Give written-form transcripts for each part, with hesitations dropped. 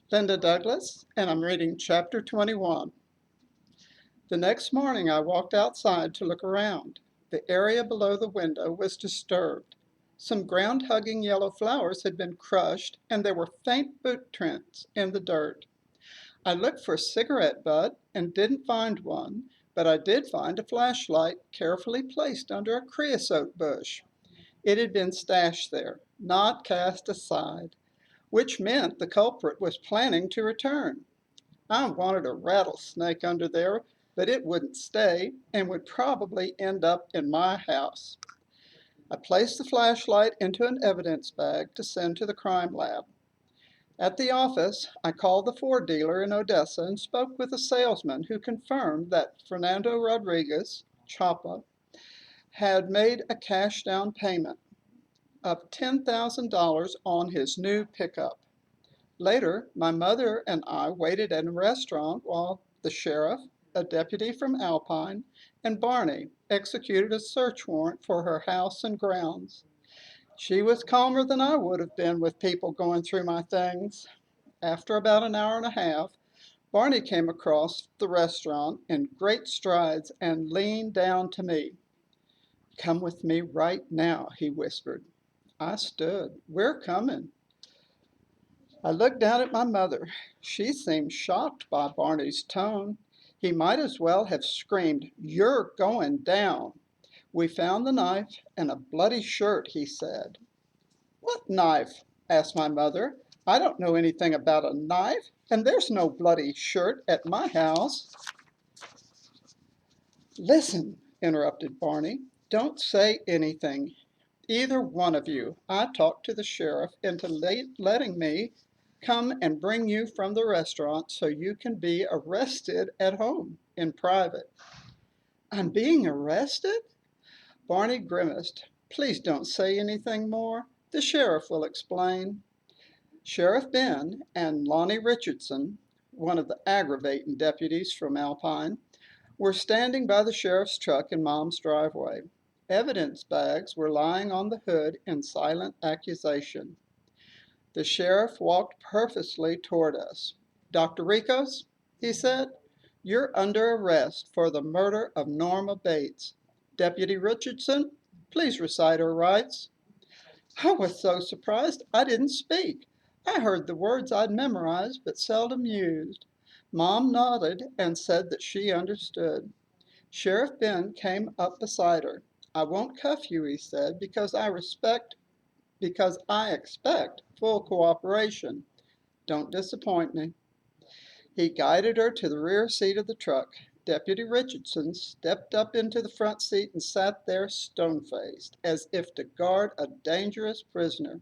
Lynda Douglas, and I'm reading Chapter 21. The next morning I walked outside to look around. The area below the window was disturbed. Some ground-hugging yellow flowers had been crushed, and there were faint boot prints in the dirt. I looked for a cigarette butt and didn't find one, but I did find a flashlight carefully placed under a creosote bush. It had been stashed there, not cast aside, which meant the culprit was planning to return. I wanted a rattlesnake under there, but it wouldn't stay and would probably end up in my house. I placed the flashlight into an evidence bag to send to the crime lab. At the office, I called the Ford dealer in Odessa and spoke with a salesman who confirmed that Fernando Rodriguez, Chapa, had made a cash down payment of $10,000 on his new pickup. Later, my mother and I waited at a restaurant while the sheriff, a deputy from Alpine, and Barney executed a search warrant for her house and grounds. She was calmer than I would have been with people going through my things. After about an hour and a half, Barney came across the restaurant in great strides and leaned down to me. "Come with me right now," he whispered. I stood. "We're coming." I looked down at my mother. She seemed shocked by Barney's tone. He might as well have screamed, "You're going down." "We found the knife and a bloody shirt," he said. "What knife?" asked my mother. "I don't know anything about a knife, and there's no bloody shirt at my house." "Listen," interrupted Barney. "Don't say anything, either one of you. I talked to the sheriff into letting me come and bring you from the restaurant so you can be arrested at home in private." "I'm being arrested?" Barney grimaced. "Please don't say anything more. The sheriff will explain." Sheriff Ben and Lonnie Richardson, one of the aggravating deputies from Alpine, were standing by the sheriff's truck in Mom's driveway. Evidence bags were lying on the hood in silent accusation. The sheriff walked purposely toward us. "Dr. Ricos," he said, "you're under arrest for the murder of Norma Bates. Deputy Richardson, please recite her rights." I was so surprised I didn't speak. I heard the words I'd memorized but seldom used. Mom nodded and said that she understood. Sheriff Ben came up beside her. "I won't cuff you," he said, because I expect full cooperation. Don't disappoint me." He guided her to the rear seat of the truck. Deputy Richardson stepped up into the front seat and sat there stone-faced, as if to guard a dangerous prisoner.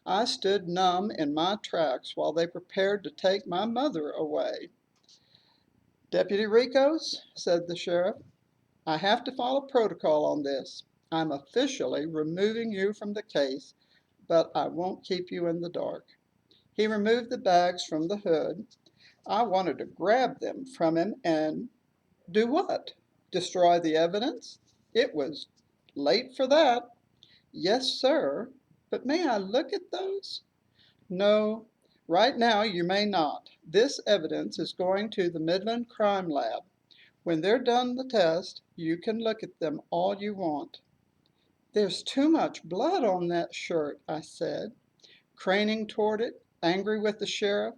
I stood numb in my tracks while they prepared to take my mother away. "Deputy Ricos," said the sheriff, "I have to follow protocol on this. I'm officially removing you from the case, but I won't keep you in the dark." He removed the bags from the hood. I wanted to grab them from him and do what? Destroy the evidence? It was late for that. "Yes, sir, but may I look at those?" "No, right now you may not. This evidence is going to the Midland Crime Lab. When they're done the test, you can look at them all you want." "There's too much blood on that shirt," I said, craning toward it, angry with the sheriff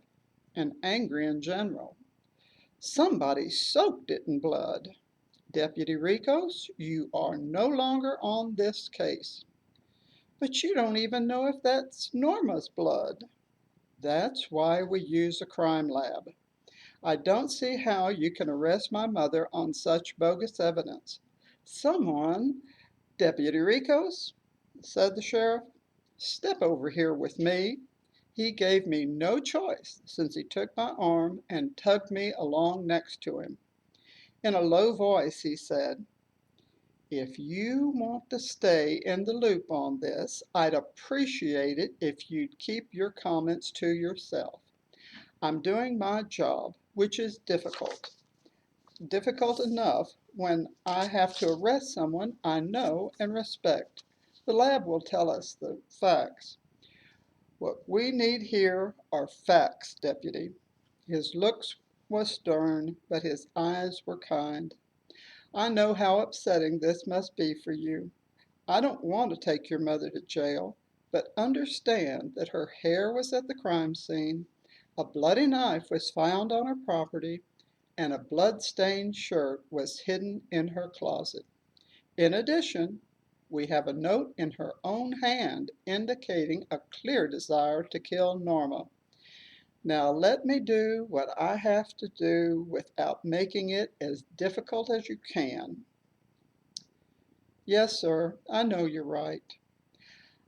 and angry in general. "Somebody soaked it in blood. Deputy Ricos, you are no longer on this case." "But you don't even know if that's Norma's blood." "That's why we use a crime lab. I don't see how you can arrest my mother on such bogus evidence." "Someone—" "Deputy Ricos," said the sheriff, "step over here with me." He gave me no choice, since he took my arm and tugged me along next to him. In a low voice he said, "If you want to stay in the loop on this, I'd appreciate it if you'd keep your comments to yourself. I'm doing my job, which is difficult. Difficult enough when I have to arrest someone I know and respect. The lab will tell us the facts. What we need here are facts, Deputy. His looks was stern, but his eyes were kind. I know how upsetting this must be for you. I don't want to take your mother to jail, but understand that her hair was at the crime scene, a bloody knife was found on her property, and a blood-stained shirt was hidden in her closet. In addition, we have a note in her own hand indicating a clear desire to kill Norma. Now let me do what I have to do without making it as difficult as you can. Yes, sir, I know you're right.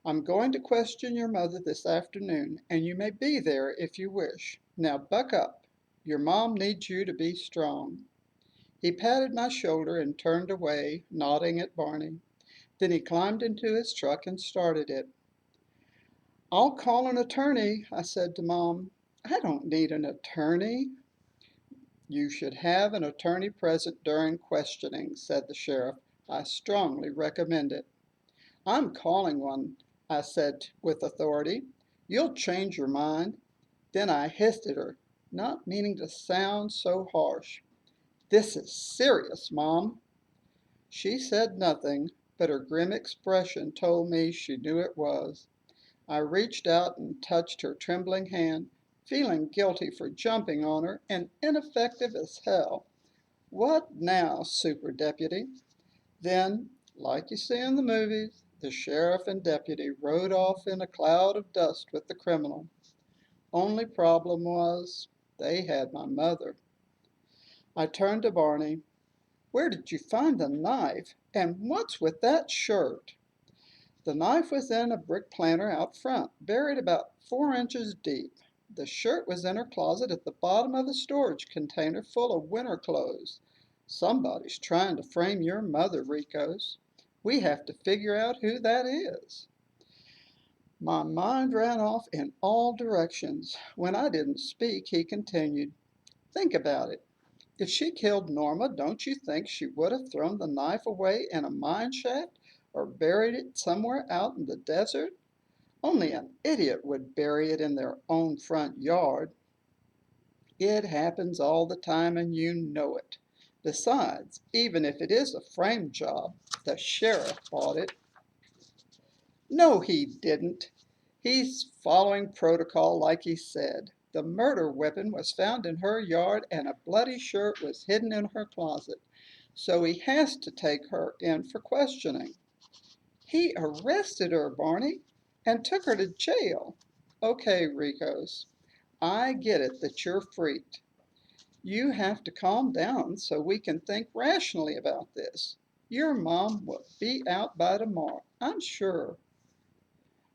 I'm going to question your mother this afternoon, and you may be there if you wish. Now buck up. Your mom needs you to be strong. He patted my shoulder and turned away, nodding at Barney. Then he climbed into his truck and started it. I'll call an attorney, I said to Mom. I don't need an attorney. You should have an attorney present during questioning, said the sheriff. I strongly recommend it. I'm calling one, I said with authority. You'll change your mind. Then I hissed at her, not meaning to sound so harsh. This is serious, Mom. She said nothing, but her grim expression told me she knew it was. I reached out and touched her trembling hand, feeling guilty for jumping on her and ineffective as hell. What now, super deputy? Then, like you see in the movies, the sheriff and deputy rode off in a cloud of dust with the criminal. Only problem was, they had my mother. I turned to Barney. Where did you find the knife? And what's with that shirt? The knife was in a brick planter out front, buried about 4 inches deep. The shirt was in her closet at the bottom of a storage container full of winter clothes. Somebody's trying to frame your mother, Ricos. We have to figure out who that is. My mind ran off in all directions. When I didn't speak, he continued, Think about it. If she killed Norma, don't you think she would have thrown the knife away in a mine shaft or buried it somewhere out in the desert? Only an idiot would bury it in their own front yard. It happens all the time and you know it. Besides, even if it is a frame job, the sheriff bought it. No, he didn't. He's following protocol like he said. The murder weapon was found in her yard and a bloody shirt was hidden in her closet. So he has to take her in for questioning. He arrested her, Barney, and took her to jail. Okay, Ricos, I get it that you're freaked. You have to calm down so we can think rationally about this. Your mom will be out by tomorrow, I'm sure.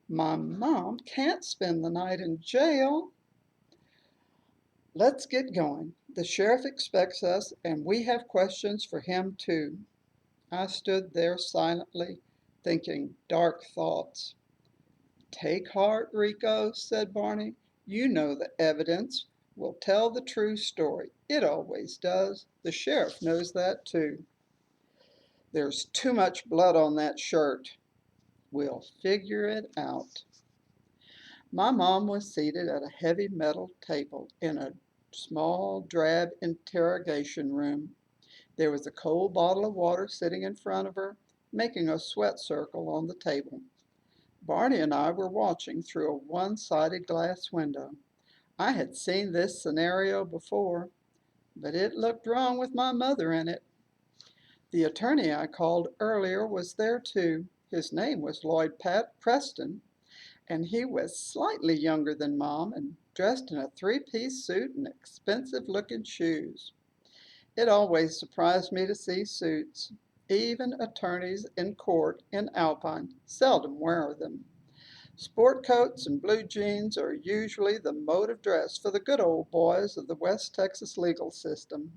My mom can't spend the night in jail. Let's get going. The sheriff expects us, and we have questions for him too. I stood there silently, thinking dark thoughts. Take heart, Rico, said Barney. You know the evidence will tell the true story. It always does. The sheriff knows that too. There's too much blood on that shirt. We'll figure it out. My mom was seated at a heavy metal table in a small, drab interrogation room. There was a cold bottle of water sitting in front of her, making a sweat circle on the table. Barney and I were watching through a one-sided glass window. I had seen this scenario before, but it looked wrong with my mother in it. The attorney I called earlier was there too. His name was Lloyd Preston, and he was slightly younger than Mom and dressed in a three-piece suit and expensive-looking shoes. It always surprised me to see suits. Even attorneys in court in Alpine seldom wear them. Sport coats and blue jeans are usually the mode of dress for the good old boys of the West Texas legal system.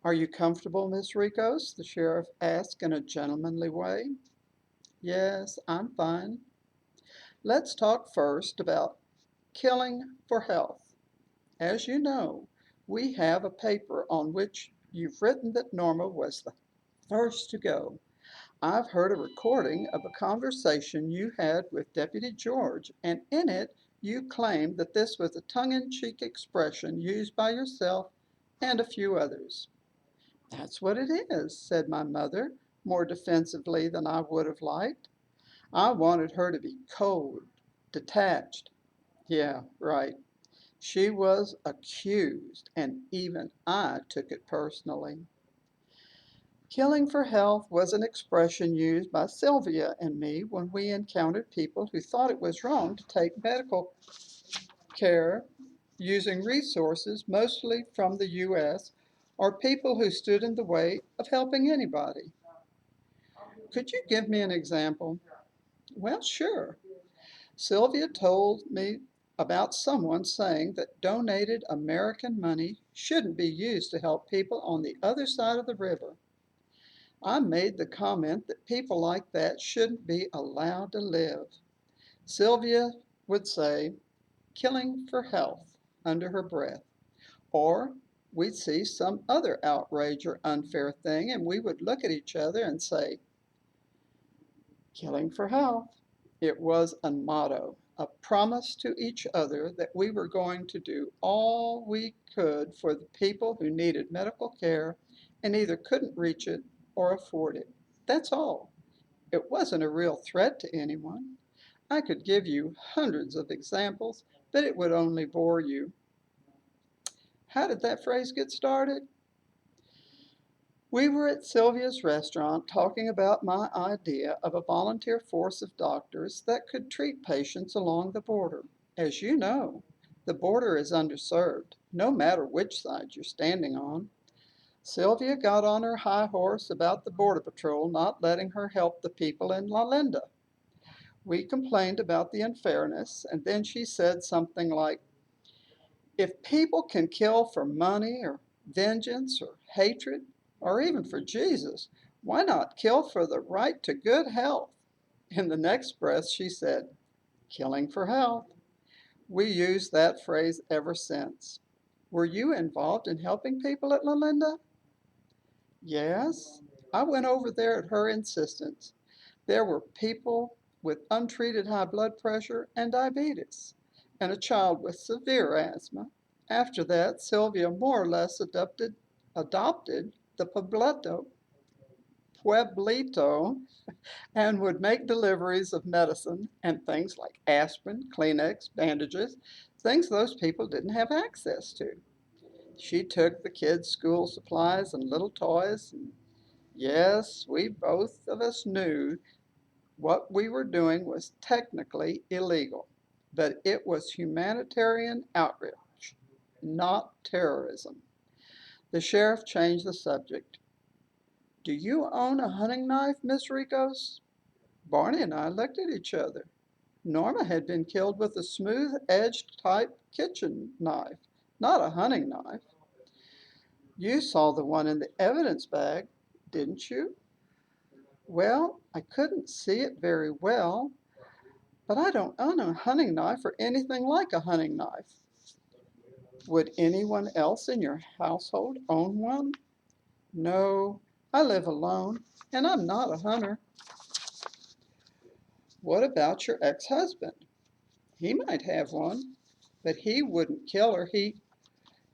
Are you comfortable, Miss Ricos? The sheriff asked in a gentlemanly way. Yes, I'm fine. Let's talk first about killing for health. As you know, we have a paper on which you've written that Norma was the first to go. I've heard a recording of a conversation you had with Deputy George, and in it you claimed that this was a tongue-in-cheek expression used by yourself and a few others. That's what it is, said my mother, more defensively than I would have liked. I wanted her to be cold, detached. Yeah, right. She was accused, and even I took it personally. Killing for health was an expression used by Sylvia and me when we encountered people who thought it was wrong to take medical care using resources mostly from the U.S. or people who stood in the way of helping anybody. Could you give me an example? Well, sure. Sylvia told me about someone saying that donated American money shouldn't be used to help people on the other side of the river. I made the comment that people like that shouldn't be allowed to live. Sylvia would say, killing for health, under her breath. Or we'd see some other outrage or unfair thing, and we would look at each other and say, killing for health. It was a motto, a promise to each other that we were going to do all we could for the people who needed medical care and either couldn't reach it or afford it. That's all. It wasn't a real threat to anyone. I could give you hundreds of examples, but it would only bore you. How did that phrase get started? We were at Sylvia's restaurant talking about my idea of a volunteer force of doctors that could treat patients along the border. As you know, the border is underserved, no matter which side you're standing on. Sylvia got on her high horse about the Border Patrol not letting her help the people in Lynda. We complained about the unfairness, and then she said something like, if people can kill for money or vengeance or hatred, or even for Jesus, why not kill for the right to good health? In the next breath, she said, killing for health. We used that phrase ever since. Were you involved in helping people at Lynda? Yes, I went over there at her insistence. There were people with untreated high blood pressure and diabetes, and a child with severe asthma. After that, Sylvia more or less adopted the pueblito and would make deliveries of medicine and things like aspirin, Kleenex, bandages, things those people didn't have access to. She took the kids' school supplies and little toys, and yes, we both of us knew what we were doing was technically illegal, but it was humanitarian outreach, not terrorism. The sheriff changed the subject. Do you own a hunting knife, Miss Ricos? Barney and I looked at each other. Norma had been killed with a smooth-edged type kitchen knife, not a hunting knife. You saw the one in the evidence bag, didn't you? Well, I couldn't see it very well, but I don't own a hunting knife or anything like a hunting knife. Would anyone else in your household own one? No, I live alone, and I'm not a hunter. What about your ex-husband? He might have one, but he wouldn't kill her.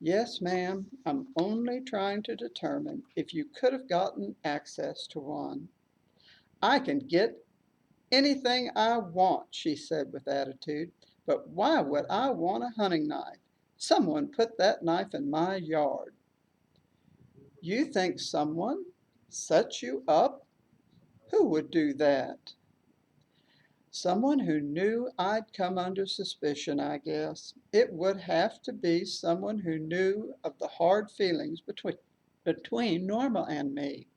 Yes, ma'am, I'm only trying to determine if you could have gotten access to one. I can get anything I want, she said with attitude, but why would I want a hunting knife? Someone put that knife in my yard. You think someone set you up? Who would do that? Someone who knew I'd come under suspicion, I guess. It would have to be someone who knew of the hard feelings between Norma and me.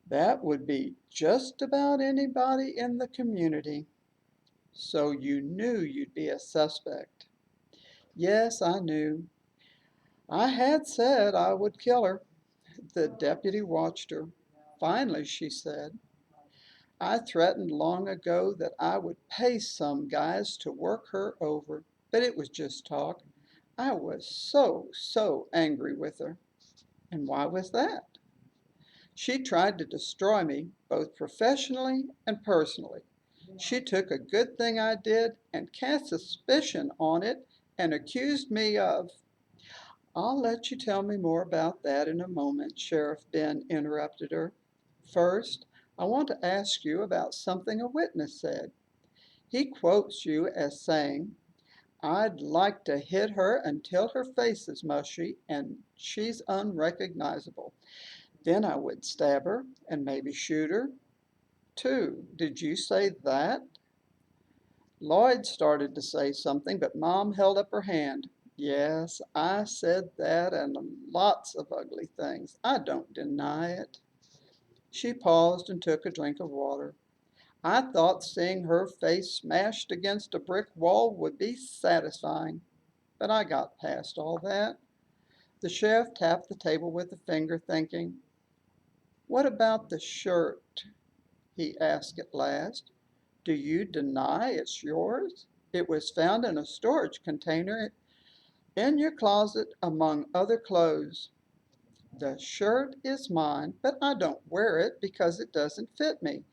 That would be just about anybody in the community. So you knew you'd be a suspect. Yes, I knew. I had said I would kill her. The deputy watched her. Finally, she said, I threatened long ago that I would pay some guys to work her over, but it was just talk. I was so angry with her. And why was that? She tried to destroy me, both professionally and personally. She took a good thing I did and cast suspicion on it and accused me of— "I'll let you tell me more about that in a moment," Sheriff Ben interrupted her. "First, I want to ask you about something a witness said. He quotes you as saying, 'I'd like to hit her until her face is mushy and she's unrecognizable. Then I would stab her and maybe shoot her, too.' Did you say that?" Lloyd started to say something, but Mom held up her hand. "Yes, I said that and lots of ugly things. I don't deny it." She paused and took a drink of water. "I thought seeing her face smashed against a brick wall would be satisfying, but I got past all that." The sheriff tapped the table with a finger, thinking. "What about the shirt?" he asked at last. "Do you deny it's yours? It was found in a storage container in your closet among other clothes." "The shirt is mine, but I don't wear it because it doesn't fit me,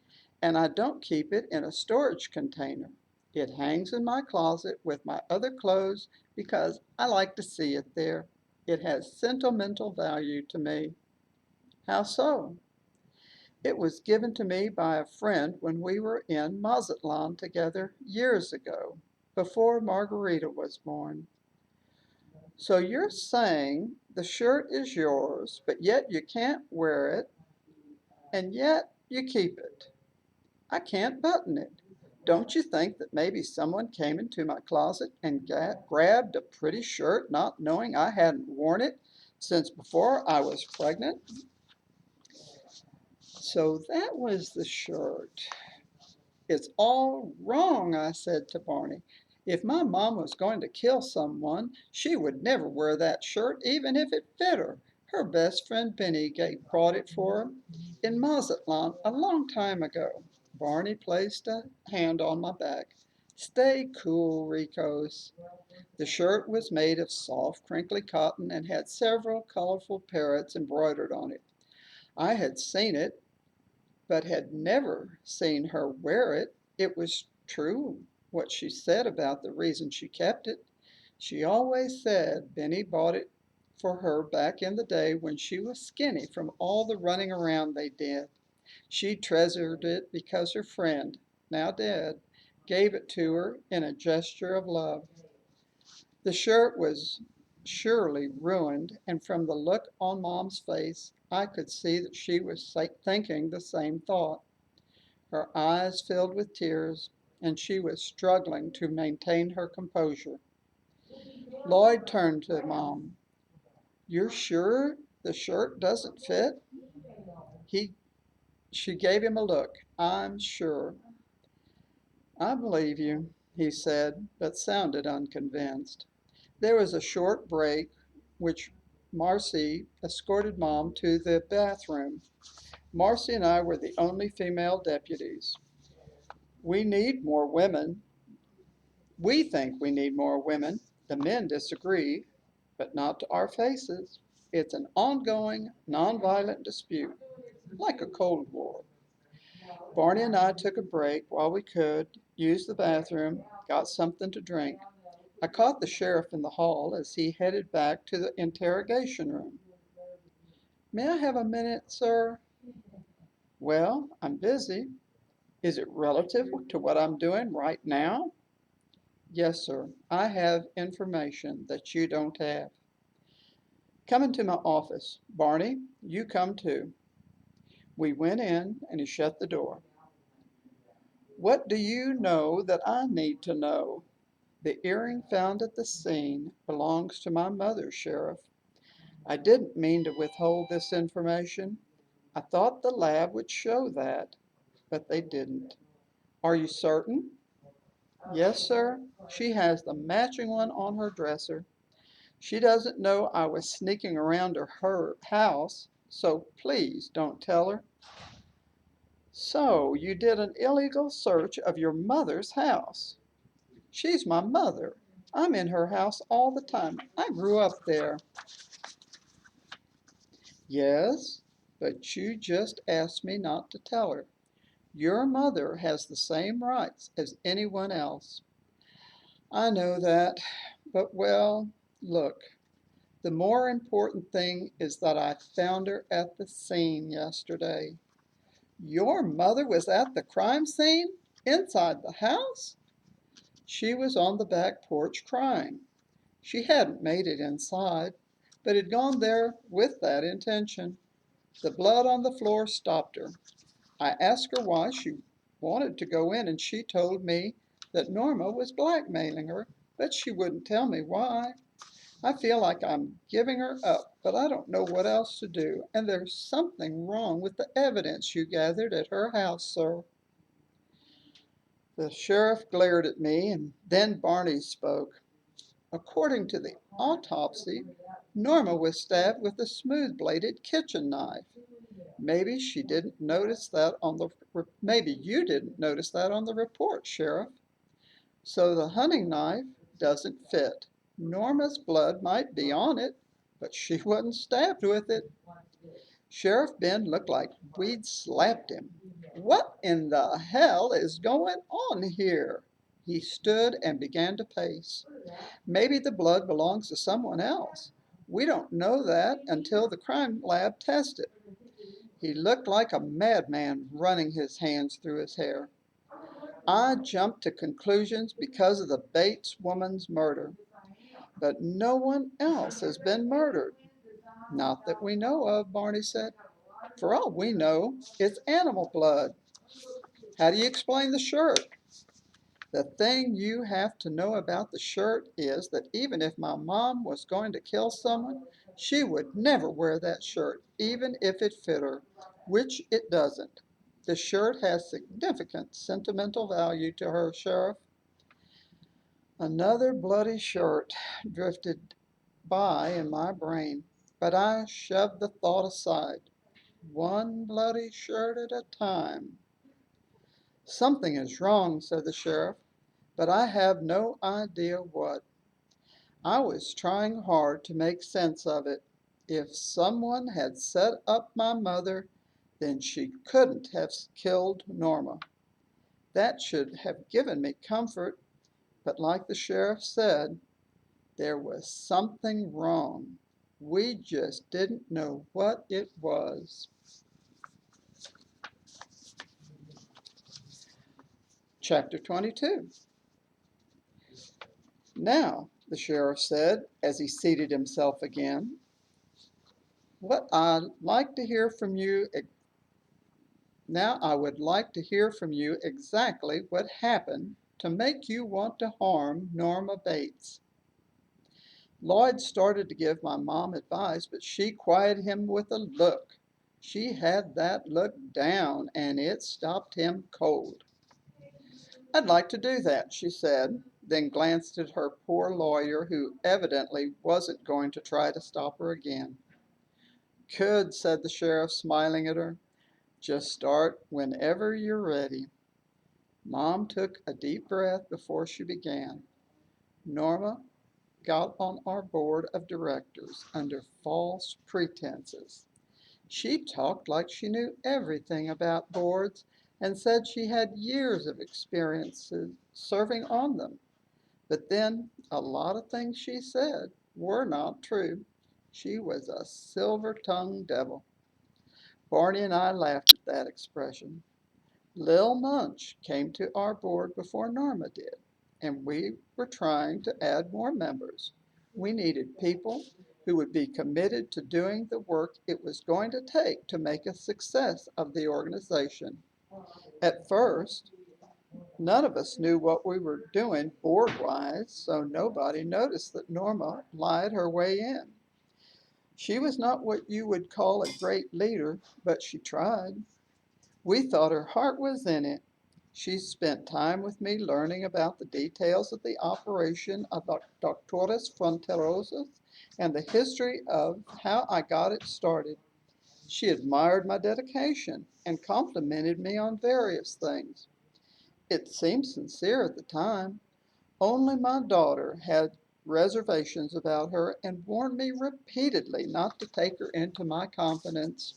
and I don't keep it in a storage container. It hangs in my closet with my other clothes because I like to see it there. It has sentimental value to me." "How so?" "It was given to me by a friend when we were in Mazatlan together years ago, before Margarita was born." "So you're saying the shirt is yours, but yet you can't wear it, and yet you keep it. I can't button it. Don't you think that maybe someone came into my closet and grabbed a pretty shirt, not knowing I hadn't worn it since before I was pregnant?" "So that was the shirt." "It's all wrong," I said to Barney. "If my mom was going to kill someone, she would never wear that shirt, even if it fit her. Her best friend Benny brought it for her in Mazatlan a long time ago." Barney placed a hand on my back. "Stay cool, Ricos." The shirt was made of soft, crinkly cotton and had several colorful parrots embroidered on it. I had seen it, but had never seen her wear it. It was true what she said about the reason she kept it. She always said Benny bought it for her back in the day when she was skinny from all the running around they did. She treasured it because her friend, now dead, gave it to her in a gesture of love. The shirt was surely ruined, and from the look on Mom's face, I could see that she was thinking the same thought. Her eyes filled with tears, and she was struggling to maintain her composure. Lloyd turned to Mom. "You're sure the shirt doesn't fit?" He, she gave him a look. "I'm sure." "I believe you," he said, but sounded unconvinced. There was a short break, which Marcy escorted Mom to the bathroom. Marcy and I were the only female deputies. We need more women. We think we need more women. The men disagree, but not to our faces. It's an ongoing, nonviolent dispute, like a Cold War. Barney and I took a break while we could, used the bathroom, got something to drink. I caught the sheriff in the hall as he headed back to the interrogation room. "May I have a minute, sir?" "Well, I'm busy. Is it relative to what I'm doing right now?" "Yes, sir. I have information that you don't have." "Come into my office. Barney, you come too." We went in, and he shut the door. "What do you know that I need to know?" "The earring found at the scene belongs to my mother, Sheriff. I didn't mean to withhold this information. I thought the lab would show that, but they didn't." "Are you certain?" "Yes, sir. She has the matching one on her dresser. She doesn't know I was sneaking around to her house, so please don't tell her." "So you did an illegal search of your mother's house?" "She's my mother. I'm in her house all the time. I grew up there." "Yes? but you just asked me not to tell her. Your mother has the same rights as anyone else. I know that, but well, look, the more important thing is that I found her at the scene yesterday. Your mother was at the crime scene? Inside the house? She was on the back porch crying. She hadn't made it inside, but had gone there with that intention. The blood on the floor stopped her. I asked her why she wanted to go in, and she told me that Norma was blackmailing her, but she wouldn't tell me why. I feel like I'm giving her up, but I don't know what else to do, and there's something wrong with the evidence you gathered at her house, sir. The sheriff glared at me, and then Barney spoke. According to the autopsy, Norma was stabbed with a smooth-bladed kitchen knife. Maybe she didn't notice that on the maybe you didn't notice that on the report, Sheriff. So the hunting knife doesn't fit. Norma's blood might be on it, but she wasn't stabbed with it. Sheriff Ben looked like we'd slapped him. What in the hell is going on here? He stood and began to pace. Maybe the blood belongs to someone else. We don't know that until the crime lab tests it. He looked like a madman running his hands through his hair. I jumped to conclusions because of the Bates woman's murder. But no one else has been murdered. Not that we know of, Barney said. For all we know, it's animal blood. How do you explain the shirt? The thing you have to know about the shirt is that even if my mom was going to kill someone, she would never wear that shirt, even if it fit her, which it doesn't. The shirt has significant sentimental value to her, Sheriff. Another bloody shirt drifted by in my brain, but I shoved the thought aside. One bloody shirt at a time. Something is wrong, said the sheriff, but I have no idea what. I was trying hard to make sense of it. If someone had set up my mother, then she couldn't have killed Norma. That should have given me comfort, but like the sheriff said, there was something wrong. We just didn't know what it was. Chapter 22. Now, the sheriff said, as he seated himself again, what I'd like to hear from you now I would like to hear from you exactly what happened to make you want to harm Norma Bates. Lloyd started to give my mom advice, but she quieted him with a look. She had that look down, and it stopped him cold. I'd like to do that, she said, then glanced at her poor lawyer, who evidently wasn't going to try to stop her again. Good, said the sheriff, smiling at her. Just start whenever you're ready. Mom took a deep breath before she began. Norma got on our board of directors under false pretenses. She talked like she knew everything about boards and said she had years of experience serving on them. But then a lot of things she said were not true. She was a silver-tongued devil. Barney and I laughed at that expression. Lil Munch came to our board before Norma did, and we were trying to add more members. We needed people who would be committed to doing the work it was going to take to make a success of the organization. At first, none of us knew what we were doing board-wise, so nobody noticed that Norma lied her way in. She was not what you would call a great leader, but she tried. We thought her heart was in it. She spent time with me learning about the details of the operation of Doctores Fronterosas and the history of how I got it started. She admired my dedication and complimented me on various things. It seemed sincere at the time. Only my daughter had reservations about her and warned me repeatedly not to take her into my confidence.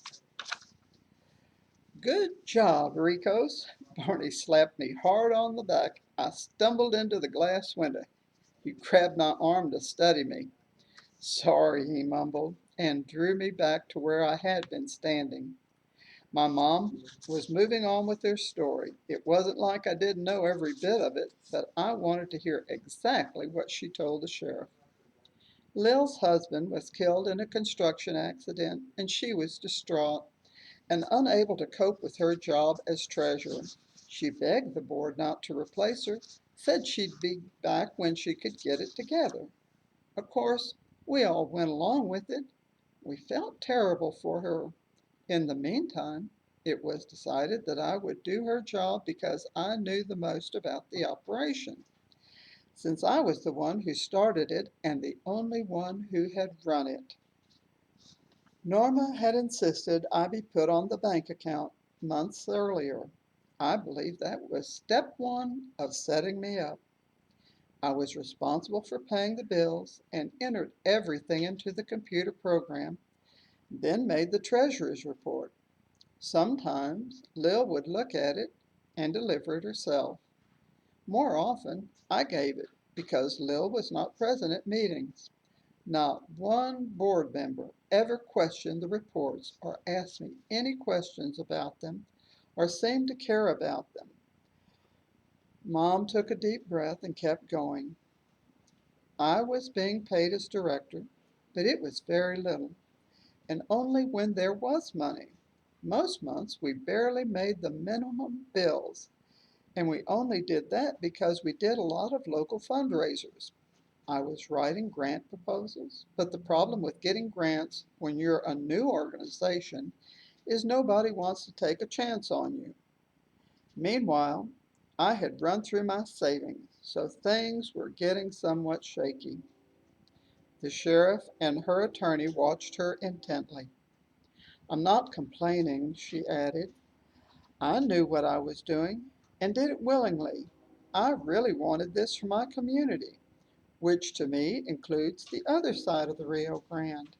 Good job, Ricos. Barney slapped me hard on the back. I stumbled into the glass window. He grabbed my arm to steady me. Sorry, he mumbled, and drew me back to where I had been standing. My mom was moving on with their story. It wasn't like I didn't know every bit of it, but I wanted to hear exactly what she told the sheriff. Lil's husband was killed in a construction accident, and she was distraught and unable to cope with her job as treasurer. She begged the board not to replace her, said she'd be back when she could get it together. Of course, we all went along with it. We felt terrible for her. In the meantime, it was decided that I would do her job because I knew the most about the operation, since I was the one who started it and the only one who had run it. Norma had insisted I be put on the bank account months earlier. I believe that was step one of setting me up. I was responsible for paying the bills and entered everything into the computer program, then made the treasurer's report. Sometimes Lil would look at it and deliver it herself. More often, I gave it because Lil was not present at meetings. Not one board member ever questioned the reports or asked me any questions about them or seemed to care about them. Mom took a deep breath and kept going. I was being paid as director, but it was very little, and only when there was money. Most months we barely made the minimum bills, and we only did that because we did a lot of local fundraisers. I was writing grant proposals, but the problem with getting grants when you're a new organization is nobody wants to take a chance on you. Meanwhile, I had run through my savings, so things were getting somewhat shaky. The sheriff and her attorney watched her intently. I'm not complaining, she added. I knew what I was doing and did it willingly. I really wanted this for my community, which to me includes the other side of the Rio Grande.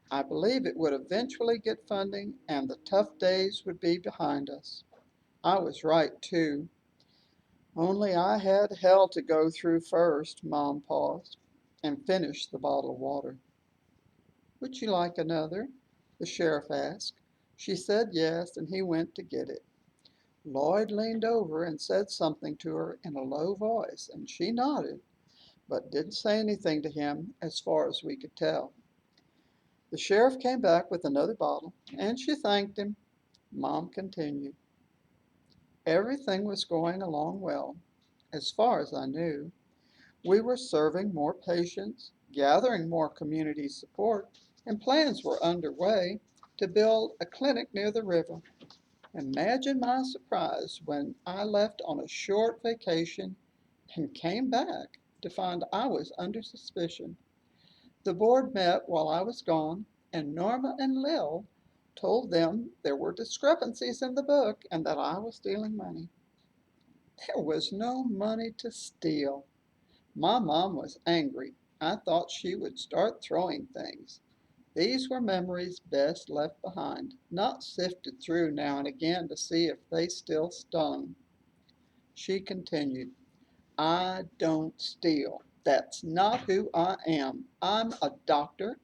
I believe it would eventually get funding and the tough days would be behind us. I was right, too. Only I had hell to go through first, Mom paused, and finished the bottle of water. Would you like another? The sheriff asked. She said yes, and he went to get it. Lloyd leaned over and said something to her in a low voice, and she nodded, but didn't say anything to him as far as we could tell. The sheriff came back with another bottle, and she thanked him. Mom continued. Everything was going along well, as far as I knew. We were serving more patients, gathering more community support, and plans were underway to build a clinic near the river. Imagine my surprise when I left on a short vacation and came back to find I was under suspicion. The board met while I was gone, and Norma and Lil told them there were discrepancies in the book and that I was stealing money. There was no money to steal. My mom was angry. I thought she would start throwing things. These were memories best left behind, not sifted through now and again to see if they still stung. She continued, I don't steal. That's not who I am. I'm a doctor.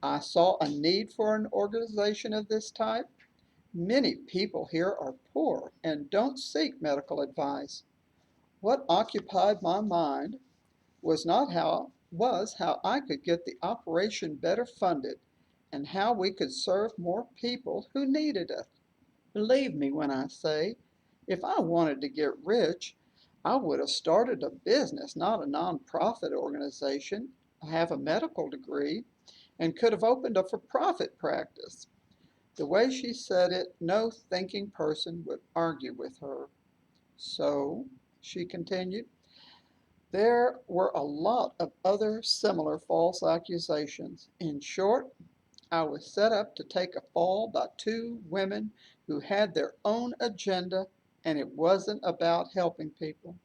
I saw a need for an organization of this type. Many people here are poor and don't seek medical advice. What occupied my mind was how I could get the operation better funded and how we could serve more people who needed it. Believe me when I say, if I wanted to get rich, I would have started a business, not a nonprofit organization. I have a medical degree and could have opened a for-profit practice. The way she said it, no thinking person would argue with her. So, she continued, there were a lot of other similar false accusations. In short, I was set up to take a fall by two women who had their own agenda, and it wasn't about helping people.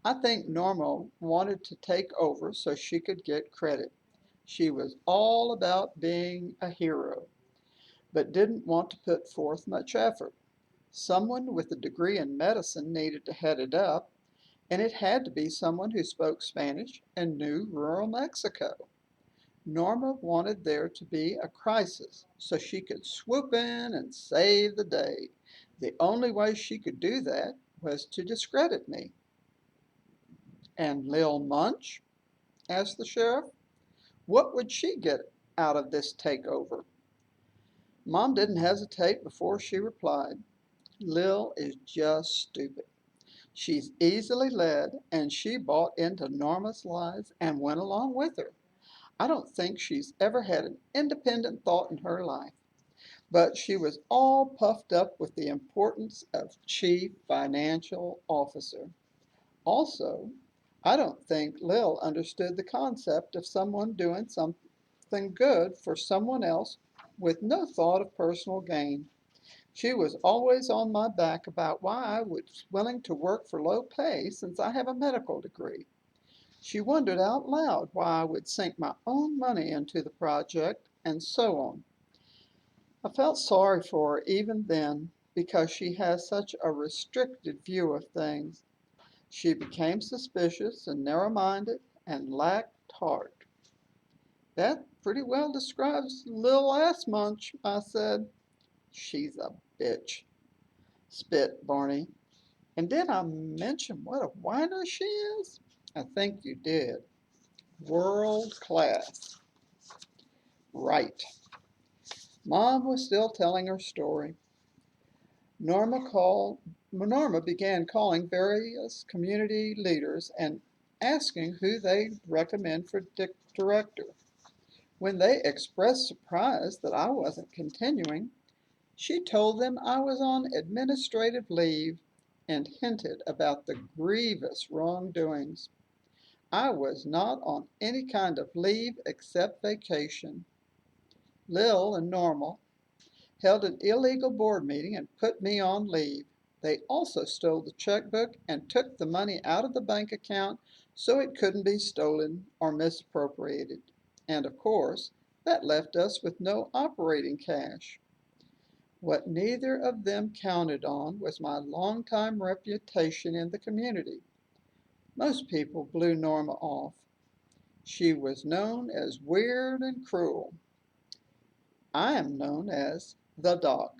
I think Norma wanted to take over so she could get credit. She was all about being a hero, but didn't want to put forth much effort. Someone with a degree in medicine needed to head it up, and it had to be someone who spoke Spanish and knew rural Mexico. Norma wanted there to be a crisis so she could swoop in and save the day. The only way she could do that was to discredit me. And Lil Munch? Asked the sheriff. What would she get out of this takeover? Mom didn't hesitate before she replied. Lil is just stupid. She's easily led, and she bought into Norma's lies and went along with her. I don't think she's ever had an independent thought in her life, but she was all puffed up with the importance of chief financial officer. Also, I don't think Lil understood the concept of someone doing something good for someone else with no thought of personal gain. She was always on my back about why I was willing to work for low pay since I have a medical degree. She wondered out loud why I would sink my own money into the project, and so on. I felt sorry for her even then because she has such a restricted view of things. She became suspicious and narrow-minded and lacked heart. That pretty well describes Lil Ass Munch, I said. She's a bitch, spit Barney. And did I mention what a whiner she is? I think you did. World class. Right. Mom was still telling her story. Norma began calling various community leaders and asking who they'd recommend for director. When they expressed surprise that I wasn't continuing, she told them I was on administrative leave and hinted about the grievous wrongdoings. I was not on any kind of leave except vacation. Lil and Normal held an illegal board meeting and put me on leave. They also stole the checkbook and took the money out of the bank account so it couldn't be stolen or misappropriated. And of course, that left us with no operating cash. What neither of them counted on was my longtime reputation in the community. Most people blew Norma off. She was known as weird and cruel. I am known as the Doc.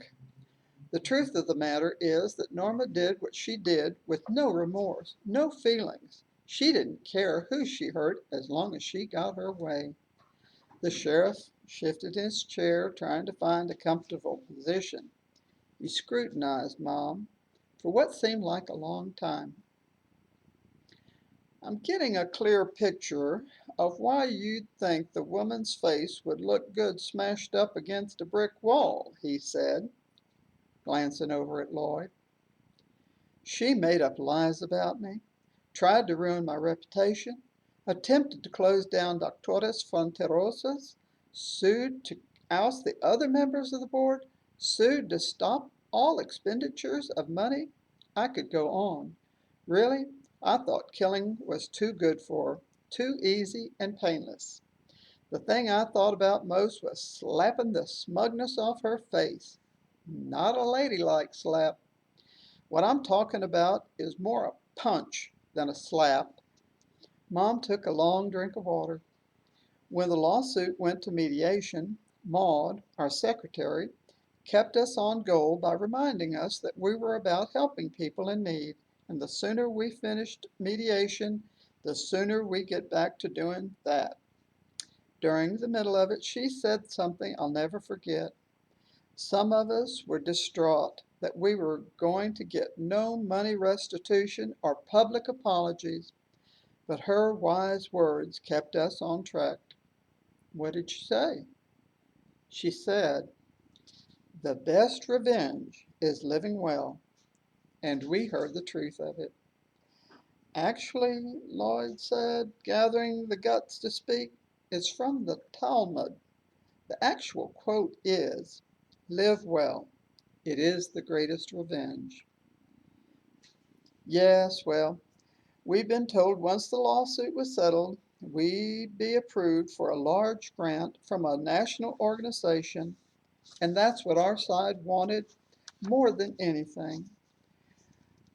The truth of the matter is that Norma did what she did with no remorse, no feelings. She didn't care who she hurt as long as she got her way. The sheriff shifted his chair, trying to find a comfortable position. He scrutinized Mom for what seemed like a long time. I'm getting a clear picture of why you'd think the woman's face would look good smashed up against a brick wall, he said, glancing over at Lloyd. She made up lies about me, tried to ruin my reputation, attempted to close down Doctores Fronterosas, sued to oust the other members of the board, sued to stop all expenditures of money. I could go on. Really, I thought killing was too good for her, too easy and painless. The thing I thought about most was slapping the smugness off her face. Not a ladylike slap. What I'm talking about is more a punch than a slap. Mom took a long drink of water. When the lawsuit went to mediation, Maud, our secretary, kept us on goal by reminding us that we were about helping people in need, and the sooner we finished mediation, the sooner we get back to doing that. During the middle of it, she said something I'll never forget. Some of us were distraught that we were going to get no money restitution or public apologies, but her wise words kept us on track. What did she say? She said, "The best revenge is living well," and we heard the truth of it. Actually, Lloyd said, gathering the guts to speak, it's from the Talmud. The actual quote is, "Live well. It is the greatest revenge." Yes, well, we've been told once the lawsuit was settled, we'd be approved for a large grant from a national organization, and that's what our side wanted more than anything.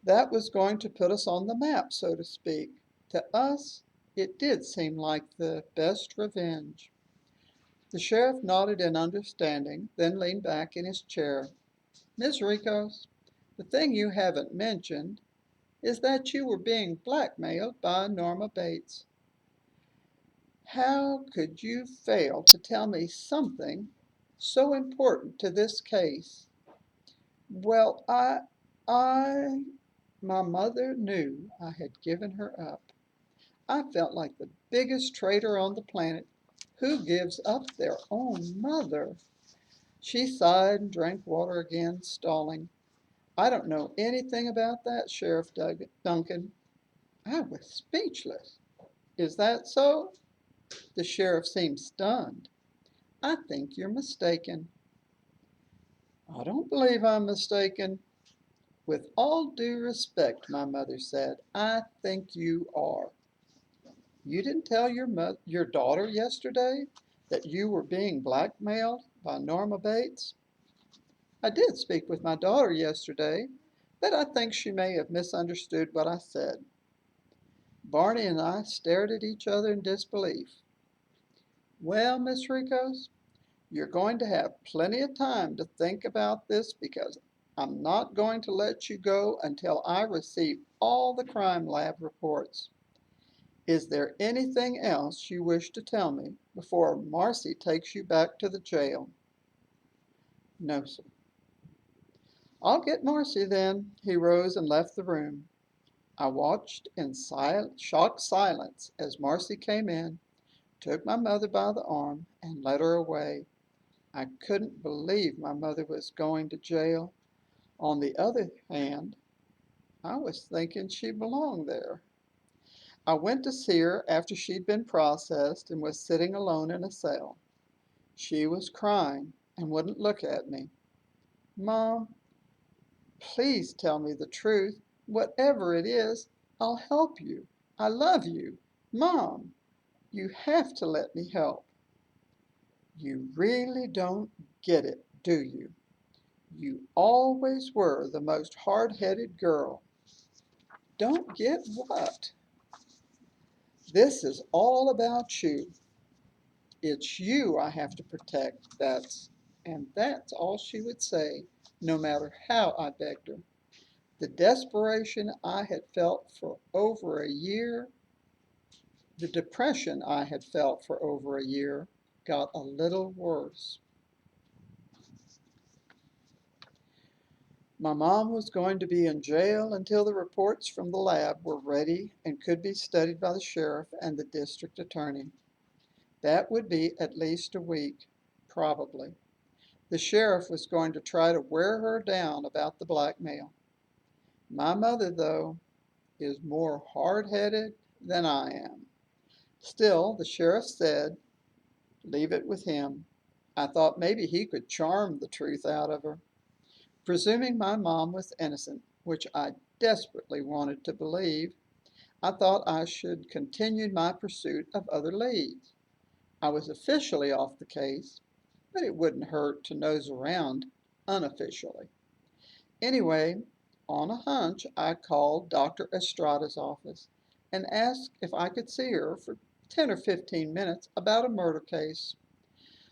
That was going to put us on the map, so to speak. To us, it did seem like the best revenge. The sheriff nodded in understanding, then leaned back in his chair. Miss Ricos, the thing you haven't mentioned is that you were being blackmailed by Norma Bates. How could you fail to tell me something so important to this case? Well, I, my mother knew I had given her up. I felt like the biggest traitor on the planet. Who gives up their own mother? She sighed and drank water again, stalling. I don't know anything about that, Sheriff Duncan. I was speechless. Is that so? The sheriff seemed stunned. I think you're mistaken. I don't believe I'm mistaken. With all due respect, my mother said, I think you are. You didn't tell your daughter yesterday that you were being blackmailed by Norma Bates? I did speak with my daughter yesterday, but I think she may have misunderstood what I said. Barney and I stared at each other in disbelief. Well, Miss Ricos, you're going to have plenty of time to think about this because I'm not going to let you go until I receive all the crime lab reports. Is there anything else you wish to tell me before Marcy takes you back to the jail? No, sir. I'll get Marcy then. He rose and left the room. I watched in shocked silence as Marcy came in, took my mother by the arm, and led her away. I couldn't believe my mother was going to jail. On the other hand, I was thinking she belonged there. I went to see her after she'd been processed and was sitting alone in a cell. She was crying and wouldn't look at me. Mom, please tell me the truth. Whatever it is, I'll help you. I love you. Mom, you have to let me help. You really don't get it, do you? You always were the most hard-headed girl. Don't get what? This is all about you. It's you I have to protect. That's all she would say, no matter how I begged her. The desperation I had felt for over a year, the depression I had felt for over a year, got a little worse. My mom was going to be in jail until the reports from the lab were ready and could be studied by the sheriff and the district attorney. That would be at least a week, probably. The sheriff was going to try to wear her down about the blackmail. My mother, though, is more hard-headed than I am. Still, the sheriff said, leave it with him. I thought maybe he could charm the truth out of her. Presuming my mom was innocent, which I desperately wanted to believe, I thought I should continue my pursuit of other leads. I was officially off the case, but it wouldn't hurt to nose around unofficially. Anyway, on a hunch, I called Dr. Estrada's office and asked if I could see her for 10 or 15 minutes about a murder case.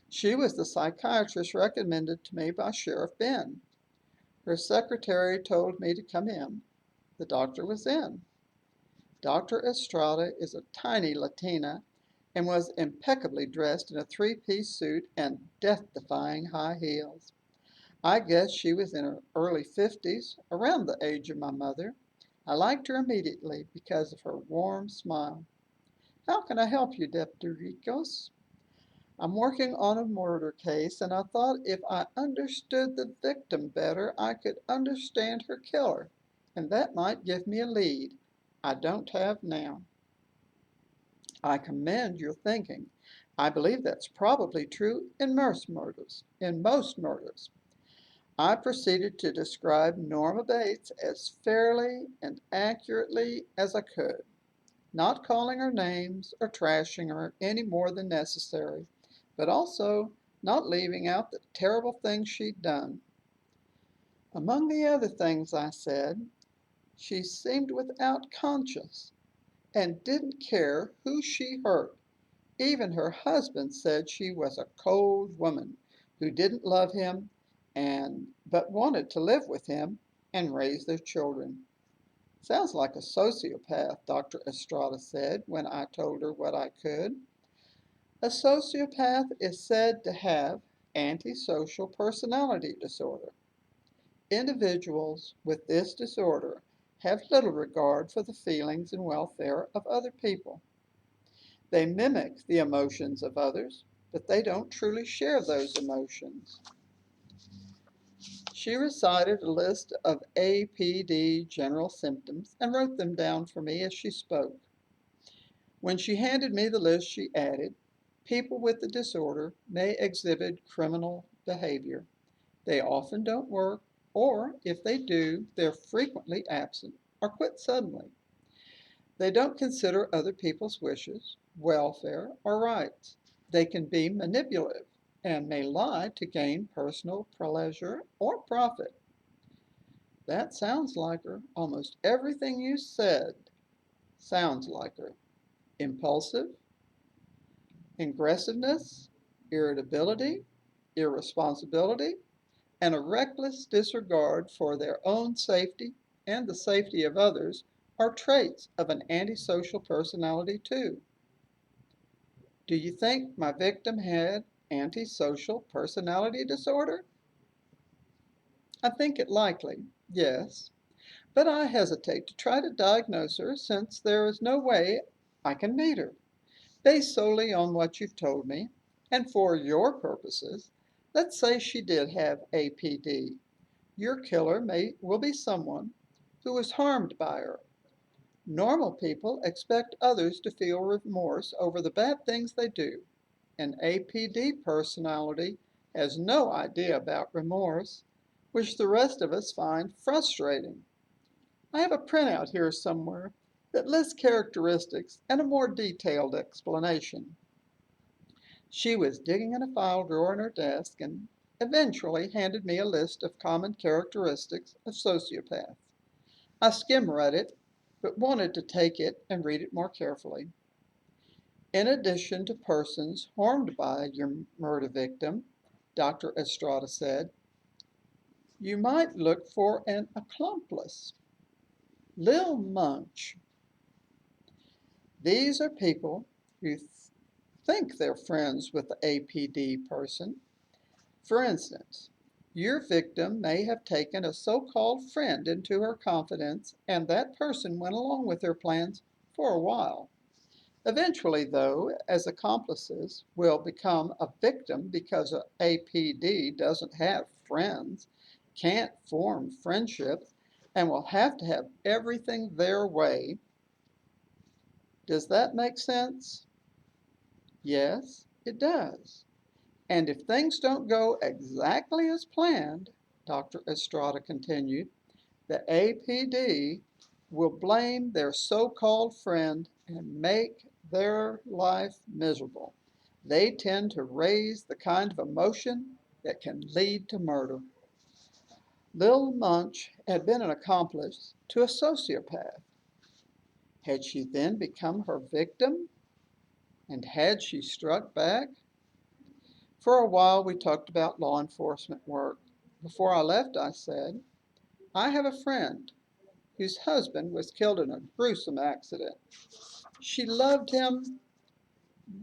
She was the psychiatrist recommended to me by Sheriff Ben. Her secretary told me to come in. The doctor was in. Dr. Estrada is a tiny Latina and was impeccably dressed in a three-piece suit and death-defying high heels. I guess she was in her early 50s, around the age of my mother. I liked her immediately because of her warm smile. How can I help you, Deputy Ricos? I'm working on a murder case, and I thought if I understood the victim better, I could understand her killer, and that might give me a lead I don't have now. I commend your thinking. I believe that's probably true in most murders. I proceeded to describe Norma Bates as fairly and accurately as I could, not calling her names or trashing her any more than necessary, but also not leaving out the terrible things she'd done. Among the other things I said, she seemed without conscience and didn't care who she hurt. Even her husband said she was a cold woman who didn't love him and but wanted to live with him and raise their children. Sounds like a sociopath, Dr. Estrada said when I told her what I could. A sociopath is said to have antisocial personality disorder. Individuals with this disorder have little regard for the feelings and welfare of other people. They mimic the emotions of others, but they don't truly share those emotions. She recited a list of APD general symptoms and wrote them down for me as she spoke. When she handed me the list, she added, people with the disorder may exhibit criminal behavior. They often don't work, or if they do, they're frequently absent or quit suddenly. They don't consider other people's wishes, welfare, or rights. They can be manipulative and may lie to gain personal pleasure or profit. That sounds like her. Almost everything you said sounds like her. Impulsive, aggressiveness, irritability, irresponsibility, and a reckless disregard for their own safety and the safety of others are traits of an antisocial personality too. Do you think my victim had antisocial personality disorder? I think it likely, yes, but I hesitate to try to diagnose her since there is no way I can meet her. Based solely on what you've told me, and for your purposes, let's say she did have APD. Your killer will be someone who was harmed by her. Normal people expect others to feel remorse over the bad things they do. An APD personality has no idea about remorse, which the rest of us find frustrating. I have a printout here somewhere that lists characteristics and a more detailed explanation. She was digging in a file drawer in her desk and eventually handed me a list of common characteristics of sociopaths. I skim-read it, but wanted to take it and read it more carefully. In addition to persons harmed by your murder victim, Dr. Estrada said, you might look for an accomplice. Lil Munch. These are people who think they're friends with the APD person. For instance, your victim may have taken a so-called friend into her confidence, and that person went along with her plans for a while. Eventually, though, as accomplices will become a victim because APD doesn't have friends, can't form friendships, and will have to have everything their way. Does that make sense? Yes, it does. And if things don't go exactly as planned, Dr. Estrada continued, the APD will blame their so-called friend and make their life miserable. They tend to raise the kind of emotion that can lead to murder. Lil Munch had been an accomplice to a sociopath. Had she then become her victim? And had she struck back? For a while we talked about law enforcement work. Before I left, I said, I have a friend whose husband was killed in a gruesome accident. She loved him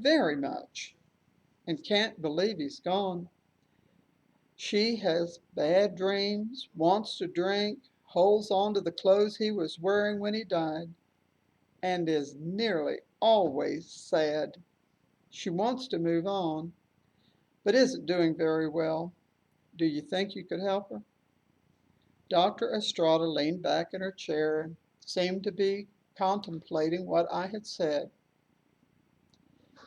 very much and can't believe he's gone. She has bad dreams, wants to drink, holds on to the clothes he was wearing when he died, and is nearly always sad. She wants to move on, but isn't doing very well. Do you think you could help her? Dr. Estrada leaned back in her chair and seemed to be contemplating what I had said.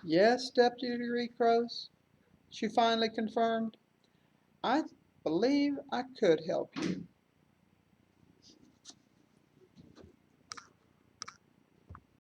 Yes, Deputy Recross, she finally confirmed. I believe I could help you.